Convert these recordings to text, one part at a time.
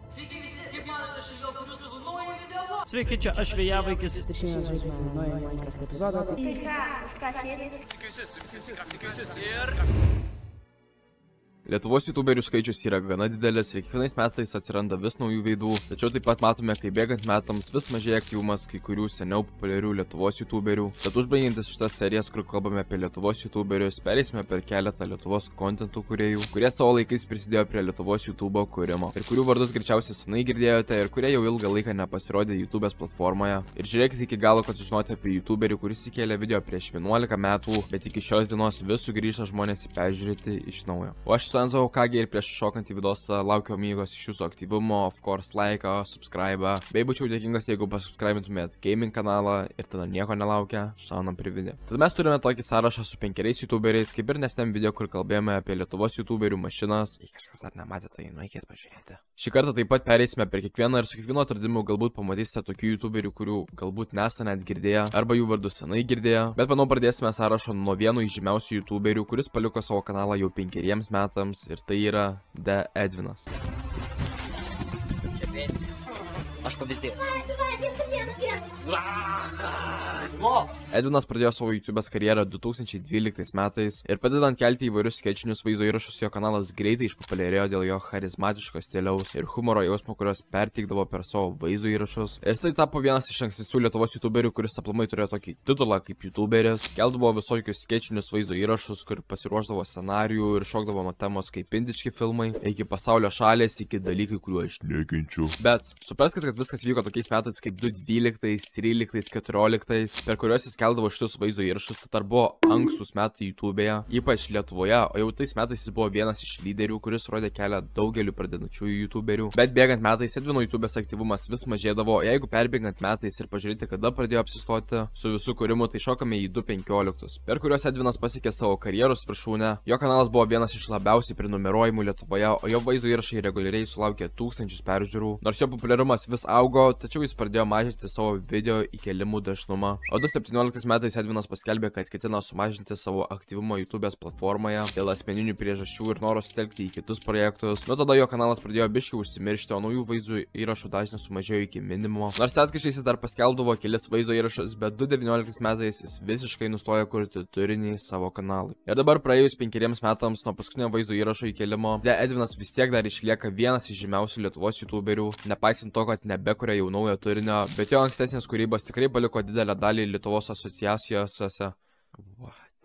Sveiki visi, kaip matote, šiandien kuriu savo naują video. Sveiki, čia aš Vėjavaikis. Šiandien žaidžiame naują Minecraft epizodą. Tai ką, už ką sėdit? Sveiki visi. Ir... Lietuvos youtuberių skaičius yra gana didelis ir kiekvienais metais atsiranda vis naujų veidų, tačiau taip pat matome, kaip bėgant metams vis mažėja aktyvumas kai kurių seniau populiarių Lietuvos youtuberių. Tad užbaigiantis šitas serijas, kur kalbame apie Lietuvos youtuberius, pereisime per keletą Lietuvos kontentų kūrėjų, kurie savo laikais prisidėjo prie Lietuvos YouTube'o kūrimo ir kurių vardus greičiausiai senai girdėjote ir kurie jau ilgą laiką nepasirodė YouTube'ės platformoje. Ir žiūrėkite iki galo, kad sužinote apie youtuberį, kuris įkėlė video prieš 11 metų, bet iki šios dienos vis sugrįžta žmonės į peržiūrėti iš naujo. O aš Enzo, kągi ir prieš šokant į vidosą laukiu amigos iš jūsų aktyvumo, of course, like, subscribe, bei būčiau dėkingas, jeigu pasubscribintumėt gaming kanalą ir tada nieko nelaukia, šaunam prie video. Tad mes turime tokį sąrašą su 5 youtuberiais, kaip ir nesnem video, kur kalbėjome apie Lietuvos youtuberių mašinas. Jei kažkas dar nematė, tai nueikit pažiūrėti. Šį kartą taip pat pereisime per kiekvieną ir su kiekvieno atradimu galbūt pamatysite tokių youtuberių, kurių galbūt nesate net girdėję, arba jų vardus senai girdėję. Bet manau pradėsime sąrašą nuo vieno iš žymiausių youtuberių, kuris paliko savo kanalą jau 5 metams. Ir tai yra The Edvinas. Aš pavyzdėjau. Edvinas pradėjo savo YouTube'ės karjerą 2012 metais ir padedant kelti įvairius skečinius vaizdo įrašus, jo kanalas greitai išpopuliarėjo dėl jo charizmatiško stiliaus ir humoro jausmo, kurios perteikdavo per savo vaizdo įrašus. Jisai tapo vienas iš ankstesnių Lietuvos youtuberių, kuris aplamai turėjo tokį titulą kaip youtuberis, keldavo visokius skečinius vaizdo įrašus, kur pasiruošdavo scenarijų ir šokdavo nuo temos kaip indiški filmai, iki pasaulio šalės, iki dalykai, kuriuo aš nekenčiu. Bet supraskite, kad viskas vyko tokiais metais kaip 2012, 13, 14, per kuriuos jis keldavo šitus vaizdo įrašus, tai dar buvo ankstus metai YouTube'e, ypač Lietuvoje, o jau tais metais jis buvo vienas iš lyderių, kuris rodė kelią daugeliu pradedančiųjų YouTuberių. Bet bėgant metais Edvino YouTube'ės aktyvumas vis mažėdavo, jeigu perbėgant metais ir pažiūrėti, kada pradėjo apsistoti su visų kūrimu, tai šokame į 2015, per kuriuos Edvinas pasiekė savo karjeros viršūnę. Jo kanalas buvo vienas iš labiausiai prenumeruojamų Lietuvoje, o jo vaizdo įrašai reguliariai sulaukė 1000 peržiūrų. Nors jo populiarumas vis augo, tačiau jis pradėjo mažinti savo video įkėlimų dažnumą. O 2017 metais Edvinas paskelbė, kad ketina sumažinti savo aktyvumą YouTube'ės platformoje dėl asmeninių priežasčių ir noro sutelkti į kitus projektus. Nuo tada jo kanalas pradėjo biškiai užsimiršti, o naujų vaizdo įrašų dažnis sumažėjo iki minimumo. Nors atkarčiais jis dar paskelbdavo kelis vaizdo įrašus, bet 2019 metais jis visiškai nustojo kurti turinį savo kanalui. Ir dabar praėjus 5 metams nuo paskutinio vaizdo įrašo įkėlimo, The Edvinas vis tiek dar išlieka vienas iš žymiausių Lietuvos youtuberių, nepaisant to, kad nebekuria jau naujo turinio, bet jo ankstesnės kūrybos tikrai paliko didelę dalį Lietuvos asociacijose.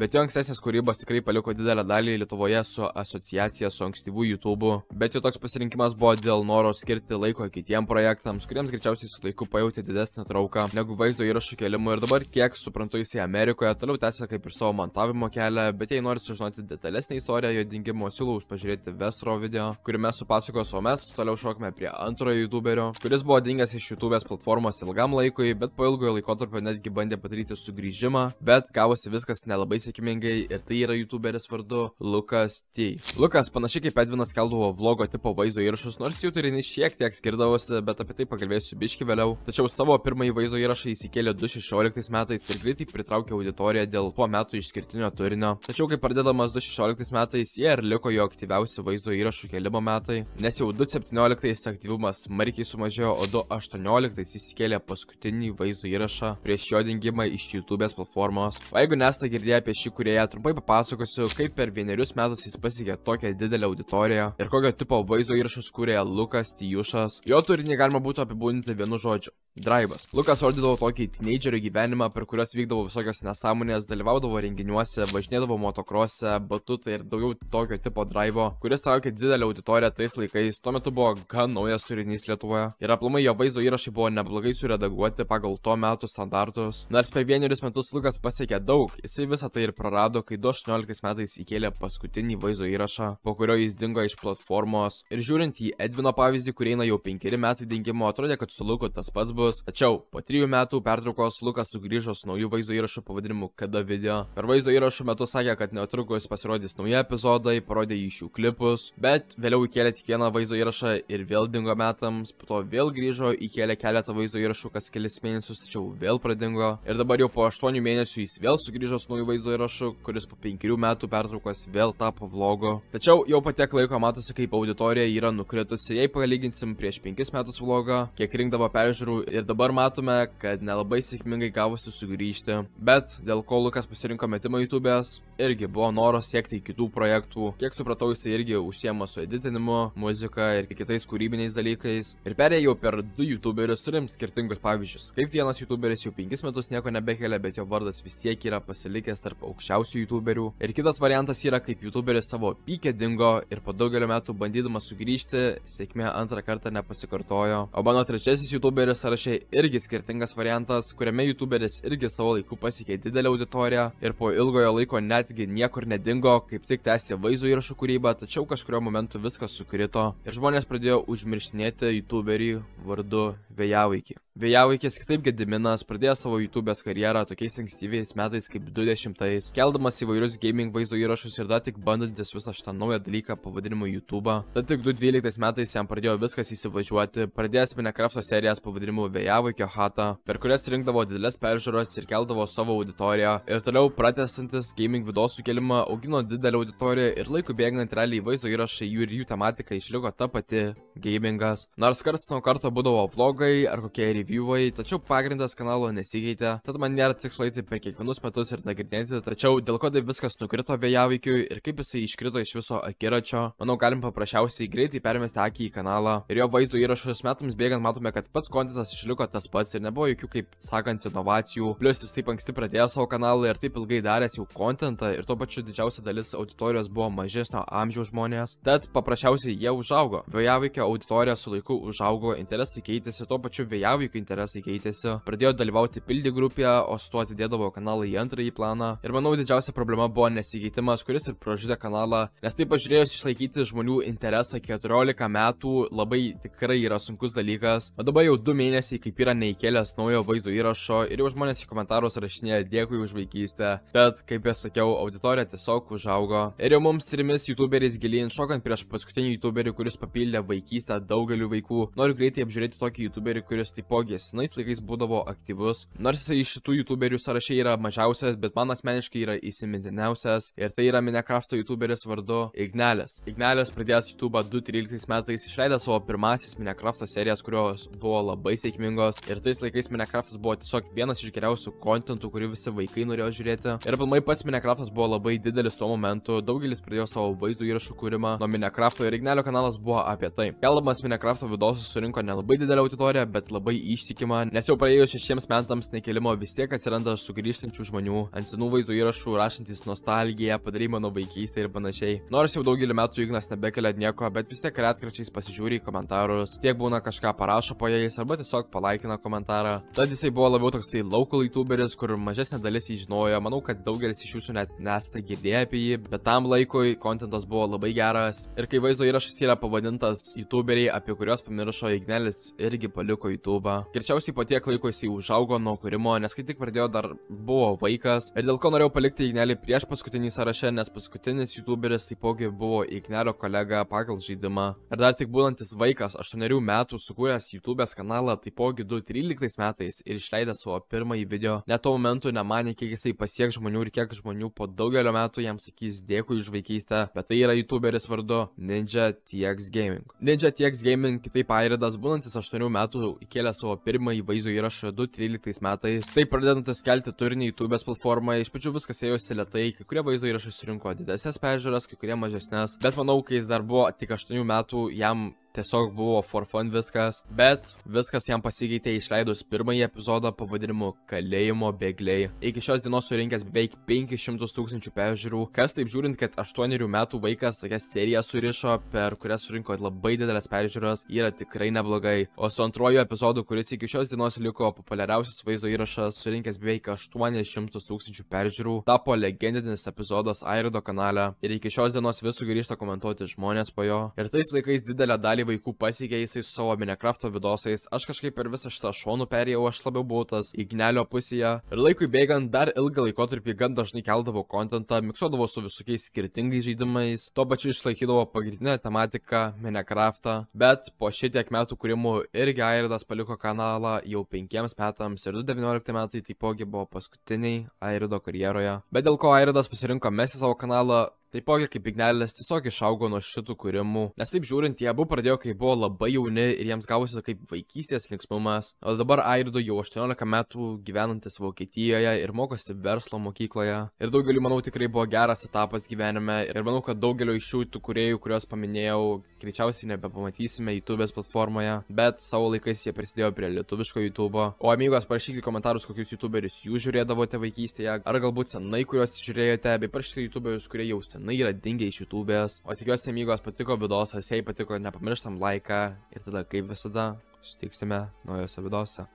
Bet jo ankstesnės kūrybos tikrai paliko didelę dalį Lietuvoje su asociacija su ankstyvų YouTube'u, bet jo toks pasirinkimas buvo dėl noro skirti laiko kitiems projektams, kuriems greičiausiai su laiku pajauti didesnę trauką negu vaizdo įrašų kėlimų. Ir dabar, kiek suprantu, jisai Amerikoje toliau tęsia kaip ir savo montavimo kelią, bet jei norit sužinoti detalesnę istoriją jo dingimo, siūlau pažiūrėti Vestro video, kuriame supasakos, o mes toliau šokame prie antrojo YouTuberio, kuris buvo dingęs iš YouTube'ės platformos ilgam laikui, bet po ilgojo laikotarpio netgi bandė padaryti sugrįžimą, bet gavosi viskas nelabai sėkmingai ir tai yra YouTuberis vardu Lukas T. Lukas panašiai kaip Edvinas keldavo vlogo tipo vaizdo įrašus, nors jų turinys šiek tiek skirdavosi, bet apie tai pakalbėsiu biški vėliau. Tačiau savo pirmąjį vaizdo įrašą jis įkėlė 2016 metais ir greitai pritraukė auditoriją dėl tuo metu išskirtinio turinio. Tačiau kai pradėdamas 2016 metais jie ir liko jo aktyviausi vaizdo įrašų kėlimo metai, nes jau 2017 aktyvumas smarkiai sumažėjo, o 2018 jis įkėlė paskutinį vaizdo įrašą prieš jo dingimą iš YouTube'ės platformos. O jeigu nesate girdėję apie šį kūrėją, trumpai papasakosiu, kaip per 1 metus jis pasiekė tokią didelę auditoriją ir kokio tipo vaizdo įrašus kūrė Lukas Tijušas. Jo turinį galima būtų apibūdinti vienu žodžiu – draivas. Lukas rodydavo tokį teenagerio gyvenimą, per kurios vykdavo visokios nesąmonės, dalyvaudavo renginiuose, važinėdavo motokrose, batutai ir daugiau tokio tipo draivo, kuris traukė didelę auditoriją tais laikais. Tuo metu buvo gan naujas turinys Lietuvoje ir aplamai jo vaizdo įrašai buvo neblogai suredaguoti pagal to metų standartus. Nors per 1 metus Lukas pasiekė daug, jisai visą tai ir prarado, kai 2018 metais įkėlė paskutinį vaizdo įrašą, po kurio jis dingo iš platformos. Ir žiūrint į Edvino pavyzdį, kur eina jau 5 metai dingimo, atrodė, kad su Luku tas pats bus. Tačiau po 3 metų pertraukos Lukas sugrįžo su naujų vaizdo įrašų pavadinimu Kada video. Per vaizdo įrašų metu sakė, kad netrukus pasirodys nauji epizodai, parodė iš jų klipus, bet vėliau įkėlė tik vieną vaizdo įrašą ir vėl dingo metams, po to vėl grįžo, įkėlė keletą vaizdo įrašų kas kelis mėnesius, tačiau vėl pradingo. Ir dabar jau po 8 mėnesių jis vėl sugrįžo su naujų vaizdo vaizdo įrašu, kuris po 5 metų pertraukos vėl tapo vlogu. Tačiau jau po tiek laiko matosi, kaip auditorija yra nukritusi. Jei palyginsim prieš 5 metus vlogą, kiek rinkdavo peržiūrų, ir dabar matome, kad nelabai sėkmingai gavosi sugrįžti. Bet dėl ko Lukas pasirinko metimą YouTube'ės, irgi buvo noras siekti kitų projektų. Kiek supratau, jisai irgi užsiema su editinimu, muzika ir kitais kūrybiniais dalykais. Ir perėjau per 2 YouTuberius, turim skirtingus pavyzdžius. Kaip vienas YouTuberis jau 5 metus nieko nebekelia, bet jo vardas vis tiek yra pasilikęs tarp aukščiausių YouTuberių. Ir kitas variantas yra, kaip YouTuberis savo pykę dingo ir po daugelio metų bandydamas sugrįžti, sėkmė antrą kartą nepasikartojo. O mano trečiasis YouTuberis sąraše irgi skirtingas variantas, kuriame YouTuberis irgi savo laiku pasiekė didelę auditoriją ir po ilgojo laiko netgi niekur nedingo, kaip tik tęsė vaizdo įrašų kūrybą, tačiau kažkurio momentu viskas sukrito ir žmonės pradėjo užmirštinėti YouTuberį vardu Vėjavaikį. Vėjavaikis, kitaip Gediminas, pradėjo savo YouTube'ės karjerą tokiais ankstyviais metais kaip 20-ais, keldamas įvairius gaming vaizdo įrašus ir dar tik bandantis visą šitą naują dalyką pavadinimu YouTube'ą. Tad tik 2012 metais jam pradėjo viskas įsivažiuoti, pradėjęs Minecraft'o serijas pavadinimu Vėjavaikio chata, per kurias rinkdavo didelės peržiūros ir keldavo savo auditoriją, ir toliau pratesantis gaming vidosų kelimą augino didelę auditoriją ir laiku bėgant realiai vaizdo įrašai ir jų tematika išliko ta pati - gamingas. Nors karts nuo karto būdavo vlogai ar kokie reviewai, tačiau pagrindas kanalo nesikeitė, tad man nėra tikslo eiti per kiekvienus metus ir nagrinėti, tačiau dėl ko tai viskas nukrito Vėjavaikiui ir kaip jisai iškrito iš viso akiračio, manau galim paprasčiausiai greitai permesti akį į kanalą ir jo vaizdo įrašus metams bėgant matome, kad pats kontentas išliko tas pats ir nebuvo jokių, kaip sakant, inovacijų, plus jis taip anksti pradėjo savo kanalą ir taip ilgai daręs jau kontentą ir tuo pačiu didžiausia dalis auditorijos buvo mažesnio amžiaus žmonės, tad paprasčiausiai jie užaugo. Vėjavaikio auditorija su laiku užaugo, interesai keitėsi, tuo pačiu Vėjavaikio interesai keitėsi, pradėjo dalyvauti Pildi grupėje, o su tuo atidėdavo kanalą į antrąjį planą. Ir manau didžiausia problema buvo nesikeitimas, kuris ir pražudė kanalą, nes taip pažiūrėjus išlaikyti žmonių interesą 14 metų labai tikrai yra sunkus dalykas. O dabar jau 2 mėnesiai kaip yra neįkėlęs naujo vaizdo įrašo ir jau žmonės į komentarus rašinėja dėkui už vaikystę. Tad, kaip jau sakiau, auditorija tiesiog užaugo. Ir jau mums 3 YouTuberiais gilyn, šokant prieš paskutinį YouTuberį, kuris papildė vaikystę daugeliu vaikų. Noriu greitai apžiūrėti tokį YouTuberį, kuris taipogi senais laikais būdavo aktyvus. Nors jisai iš šitų YouTuberių sąraše yra mažiausias, bet man asmeniškai yra įsimintiniausias. Ir tai yra Minecraft'o YouTuberis vardu Ignelis. Ignelis pradėjęs YouTube'ą 2013 metais, išleido savo pirmasis Minecraft'o serijas, kurios buvo labai sėkmingos. Ir tais laikais Minecraft'as buvo tiesiog vienas iš geriausių kontentų, kurį visi vaikai norėjo žiūrėti. Ir aplamai pats Minecraft'as buvo labai didelis tuo momentu. Daugelis pradėjo savo vaizdo įrašų kūrimą nuo Minecraft'o ir Ignelio kanalas buvo apie tai. Keldamas Minecraft'o vidosus surinko nelabai didelę auditoriją, bet labai ištikimą, nes jau praėjus 6 metams nekelimo vis tiek atsiranda sugrįžtančių žmonių ant senų vaizdo įrašų, rašantis nostalgiją, padarai mano vaikystę ir panašiai. Nors jau daugelį metų Ignas nebekelia nieko, bet vis tiek retkarčiais pasižiūri į komentarus, tiek būna kažką parašo po jais arba tiesiog palaikina komentarą. Tad jisai buvo labiau toksai local YouTuberis, kur mažesnė dalis jį žinojo. Manau, kad daugelis iš jūsų net nesate girdėję apie jį, bet tam laikui kontentas buvo labai geras. Ir kai vaizdo įrašas yra pavadintas YouTuberiai, apie kuriuos pamiršo, Ignelis irgi paliko YouTube'ą. Greičiausiai po tiek laiko jisai užaugo nuo kūrimo, nes kai tik pradėjo dar buvo vaikas. Ir dėl ko norėjau palikti Ignelį prieš paskutinį sąrašą, nes paskutinis YouTuberis taipogi buvo Ignelio kolega pagal žaidimą. Ir dar tik būnantis vaikas, 8 metų, sukūręs YouTube'ės kanalą taipogi 2013 metais ir išleidęs savo pirmąjį video. Net tuo momentu nemanė, kiek jisai pasieks žmonių ir kiek žmonių po daugelio metų jam sakys dėkui už vaikystę, bet tai yra YouTuberis vardu Ninja TX Gaming. Ninja TX Gaming, kitaip Airidas, būnantis 8 metų, įkėlė savo pirmąjį vaizdo įrašą 2013 metais. Taip pradedantis kelti turinį YouTube'ės platformą, iš pradžių viskas ėjosi lėtai, kai kurie vaizdo įrašai surinko didesnės peržiūras, kai kurie mažesnės, bet manau, kai jis dar buvo tik 8 metų, jam tiesiog buvo for fun viskas, bet viskas jam pasikeitė išleidus pirmąjį epizodą pavadinimu Kalėjimo bėgliai. Iki šios dienos surinkęs beveik 500 000 peržiūrų, kas taip žiūrint, kad 8 metų vaikas tokią seriją surišo, per kurią surinko labai didelės peržiūros, yra tikrai neblogai. O su antruoju epizodu, kuris iki šios dienos liko populiariausias vaizdo įrašas, surinkęs beveik 800 000 peržiūrų, tapo legendinis epizodas Airido kanale ir iki šios dienos vis sugrįžta komentuoti žmonės po jo. Ir tais laikais didelę dalį dalį vaikų pasiekė jisai su savo Minecrafto vidosais. Aš kažkaip per visą šitą šonų perėjau, aš labiau buvau tas ignelio pusėje. Ir laikui bėgant dar ilgą laikotarpį gan dažnai keldavo kontentą, miksuodavo su visokiais skirtingais žaidimais, tuo pačiu išlaikydavo pagrindinę tematiką Minecraftą. Bet po šitiek metų kūrimų irgi Airidas paliko kanalą jau 5 metams ir 2019 metai taipogi buvo paskutiniai Airido karjeroje. Bet dėl ko Airidas pasirinko mesti savo kanalą? Taipogi kaip Ignelis tiesiog išaugo nuo šitų kūrimų, nes taip žiūrint, jie abu pradėjo, kai buvo labai jauni ir jiems gavosi kaip vaikystės linksmumas, o dabar Airido jau 18 metų gyvenantis Vokietijoje ir mokosi verslo mokykloje. Ir daugeliu, manau, tikrai buvo geras etapas gyvenime ir manau, kad daugelio iš šių tų kūrėjų, kuriuos paminėjau, greičiausiai nebepamatysime YouTube'ės platformoje, bet savo laikais jie prisidėjo prie lietuviško YouTube'o. O amigos, parašykite komentarus, kokius YouTuberius jūs žiūrėdavote vaikystėje, ar galbūt senai, kuriuos žiūrėjote, bei parašykite YouTuberius, kurie jau senai yra dingę iš YouTube'ės. O tikiuosi, amigos, patiko vidosas, jei patiko, nepamirštam laiką ir tada, kaip visada, sutiksime naujose vidose.